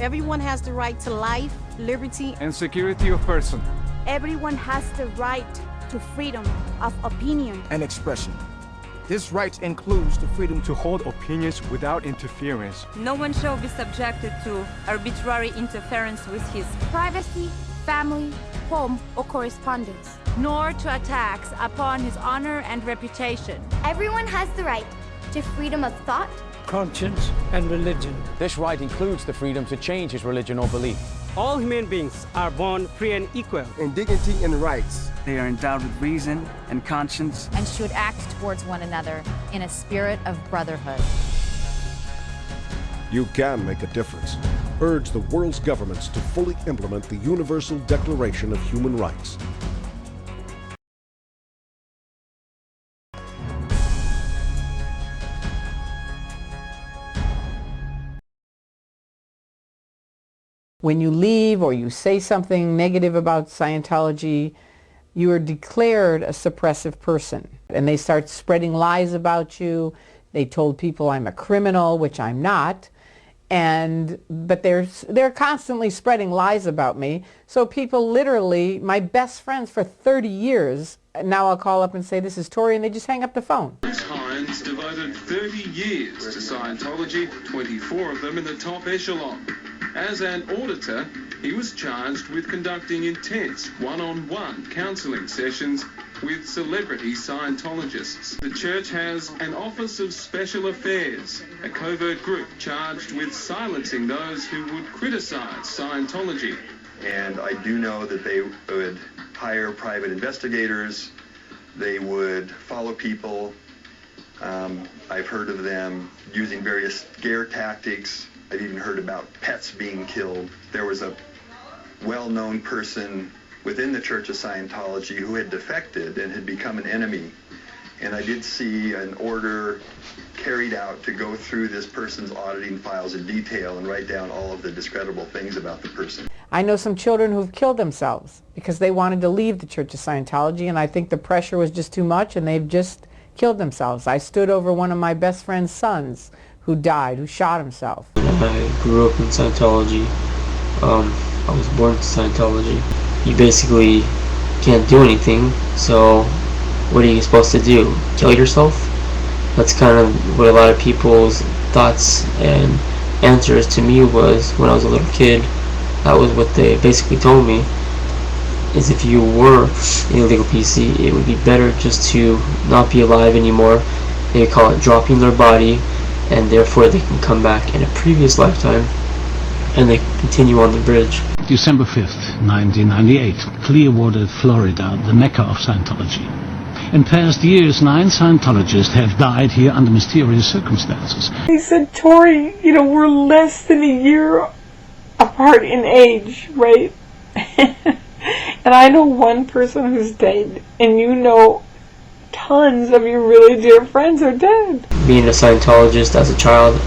Everyone has the right to life, liberty, and security of person. Everyone has the right to freedom of opinion and expression. This right includes the freedom to hold opinions without interference. No one shall be subjected to arbitrary interference with his privacy, family, home, or correspondence, nor to attacks upon his honor and reputation. Everyone has the right to freedom of thought, conscience, and religion. This right includes the freedom to change his religion or belief. All human beings are born free and equal in dignity and rights. They are endowed with reason and conscience and should act towards one another in a spirit of brotherhood. You can make a difference. Urge the world's governments to fully implement the Universal Declaration of Human Rights. When you leave or you say something negative about Scientology, you are declared a suppressive person. And they start spreading lies about you. They told people I'm a criminal, which I'm not. But they're constantly spreading lies about me. So people literally, my best friends for 30 years, now I'll call up and say, this is Tori, and they just hang up the phone. Hines devoted 30 years to Scientology, 24 of them in the top echelon. As an auditor, he was charged with conducting intense one-on-one counseling sessions with celebrity Scientologists. The church has an Office of Special Affairs, a covert group charged with silencing those who would criticize Scientology. And I do know that they would hire private investigators, they would follow people. I've heard of them using various scare tactics. I've even heard about pets being killed. There was a well-known person within the Church of Scientology who had defected and had become an enemy. And I did see an order carried out to go through this person's auditing files in detail and write down all of the discreditable things about the person. I know some children who've killed themselves because they wanted to leave the Church of Scientology, and I think the pressure was just too much, and they've just killed themselves. I stood over one of my best friend's sons who died, who shot himself. I grew up in Scientology. I was born to Scientology. You basically can't do anything, so what are you supposed to do? Kill yourself? That's kind of what a lot of people's thoughts and answers to me was when I was a little kid. That was what they basically told me, is if you were an illegal PC, it would be better just to not be alive anymore. They call it dropping their body, and therefore they can come back in a previous lifetime and they can continue on the bridge. December 5th, 1998, Clearwater, Florida, the mecca of Scientology. In past years, 9 Scientologists have died here under mysterious circumstances. He said, Tori, you know, we're less than a year apart in age, right? And I know one person who's dead, and you know tons of your really dear friends are dead. Being a Scientologist as a child,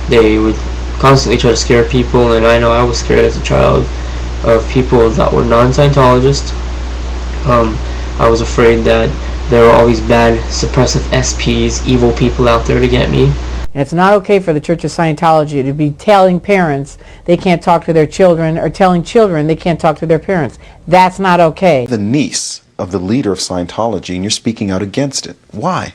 they would constantly try to scare people, and I know I was scared as a child of people that were non-Scientologists. I was afraid that there were all these bad, suppressive SPs, evil people out there to get me. And it's not okay for the Church of Scientology to be telling parents they can't talk to their children or telling children they can't talk to their parents. That's not okay. The niece of the leader of Scientology, and you're speaking out against it. Why?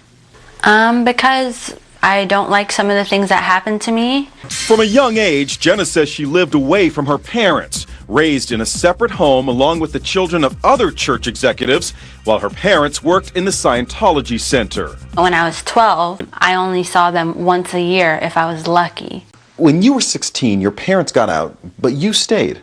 Because I don't like some of the things that happened to me. From a young age, Jenna says she lived away from her parents, raised in a separate home along with the children of other church executives, while her parents worked in the Scientology Center. When I was 12, I only saw them once a year if I was lucky. When you were 16, your parents got out, but you stayed.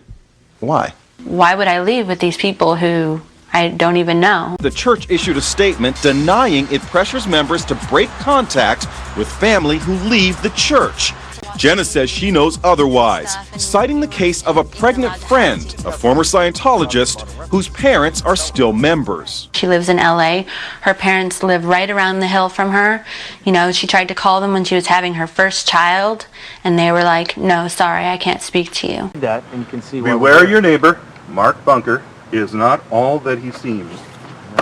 Why? Why would I leave with these people who I don't even know? The church issued a statement denying it pressures members to break contact with family who leave the church. Jenna says she knows otherwise, citing the case of a pregnant friend, a former Scientologist, whose parents are still members. She lives in LA. Her parents live right around the hill from her. You know, she tried to call them when she was having her first child, and they were like, no, sorry, I can't speak to you. That, and you can see beware your neighbor. Mark Bunker is not all that he seems.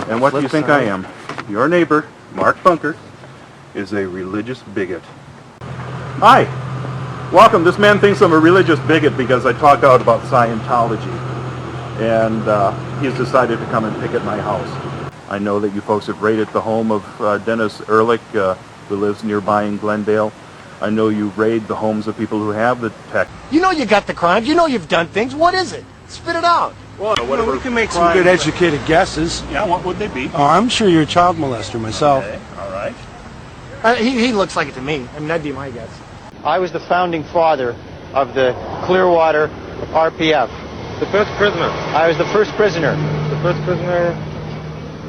And what do you think I am? Your neighbor, Mark Bunker, is a religious bigot. Hi. Welcome. This man thinks I'm a religious bigot because I talk out about Scientology. And he's decided to come and picket my house. I know that you folks have raided the home of Dennis Ehrlich, who lives nearby in Glendale. I know you raid the homes of people who have the tech. You know you got the crimes. You know you've done things. What is it? Spit it out. Well, we can make some good educated guesses. Yeah, what would they be? Oh, I'm sure you're a child molester myself. Okay, all right. He looks like it to me. I mean, that'd be my guess. I was the founding father of the Clearwater RPF. The first prisoner. I was the first prisoner. The first prisoner.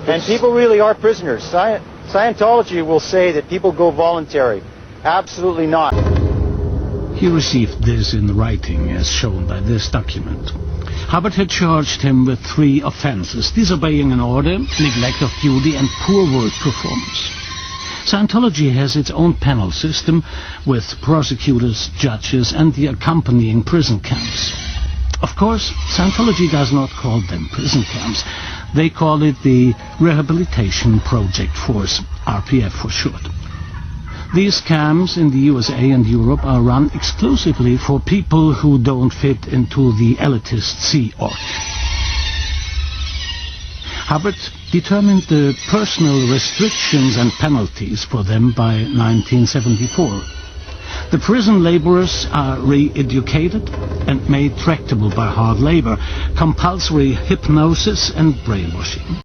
And people really are prisoners. Scientology will say that people go voluntary. Absolutely not. He received this in writing, as shown by this document. Hubbard had charged him with 3 offenses: disobeying an order, neglect of duty, and poor work performance. Scientology has its own panel system with prosecutors, judges, and the accompanying prison camps. Of course, Scientology does not call them prison camps. They call it the Rehabilitation Project Force, RPF for short. These camps in the USA and Europe are run exclusively for people who don't fit into the elitist Sea Org. Hubbard determined the personal restrictions and penalties for them by 1974. The prison laborers are re-educated and made tractable by hard labor, compulsory hypnosis and brainwashing.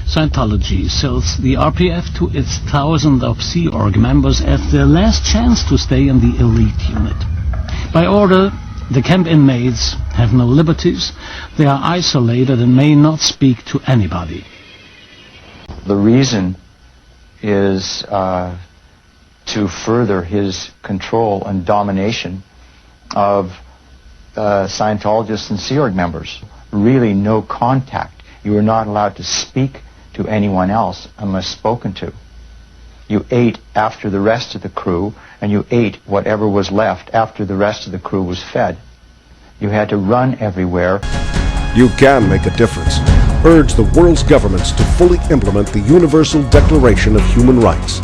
Scientology sells the RPF to its thousands of Sea Org members as their last chance to stay in the elite unit. By order, the camp inmates have no liberties, they are isolated and may not speak to anybody. The reason is to further his control and domination of Scientologists and Sea Org members. Really no contact. You are not allowed to speak to anyone else unless spoken to. You ate after the rest of the crew, and you ate whatever was left after the rest of the crew was fed. You had to run everywhere. You can make a difference. Urge the world's governments to fully implement the Universal Declaration of Human Rights.